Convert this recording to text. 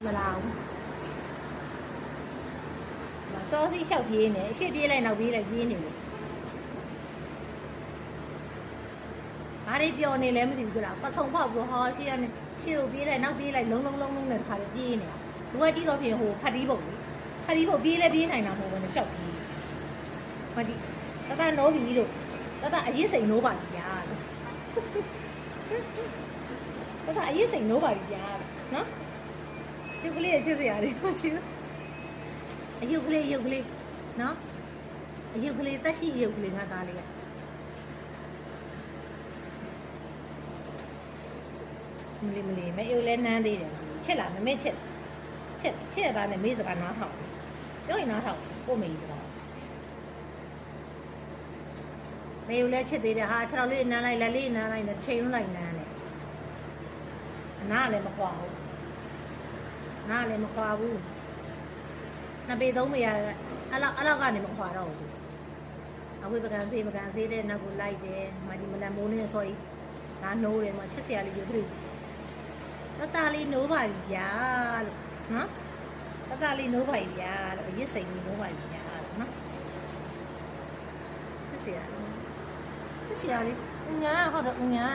မလားစောစီလျှောက်ပြေးနေအရှိပြေးလိုက်နောက်ပြေးလိုက်ပြေးနေတယ်ဘာတွေပျော်နေလဲမသိဘူးကြလားပဆုံပေါက်ပြီးဟောရှေ့ကနေရှေ့ကိုပြေးလိုက်နောက်ပြေးလိုက်လုံးနဲ့ခါပြေးနေတာသူကကြည့်တော့ပြင်ဟိုဖတ်တီးပုံဖတ်တီးပုံပြေးလဲပြေးနိုင်တာမဟုတ်ဘူးနဲ့လျှောက်ပြေးမကြည့်တတနိုးပြီလို့တတအရေးစိန်နိုးပါပြီဗျာတတအရေးစိန်နိုးပါပြီဗျာနော်ရုပ်ကလေးချစ်စရာလေးမကြည့်ဘူးအယုတ်ကလေးနော်အယုတ်ကလေးတက်ရှိရုပ်ကလေးငါသားလေးကမလီမဲအယုတ်လဲနန်းသေးတယ်ချစ်လားမမေ့ချစ်ရတာနဲ့မေးစကားနားထောင်ပြောရင်နားထောင်ကိုမေးစကားမေးလဲချစ်သေးတယ်ဟာခြေထောက်လေးနန်းလိုက်လက်လေးနန်းလိုက်နဲ့ချိန်လိုက်နန်းတယ်အနားလည်းမခွာဘူးနားလည်းမခွာဘူးနှစ်ပေသုံးပေရအဲ့လောက်ကနေမခွာတော့ဘူးအခုပကံဆေးတဲ့နောက်ကိုလိုက်တယ်မဒီမလန်မိုးနေဆိုရင်ဒါနိုးတယ်မချစ်စရာလေးရုပ်ပြည့်တတလေးနိုးပါပြီဗျာလို့နော်တတလေးနိုးပါပြီဗျာလို့အရစ်စိန်လေးနိုးပါပြီဗျာလို့နော်ချစ်စရာလေးညာဟုတ်တော့ညာ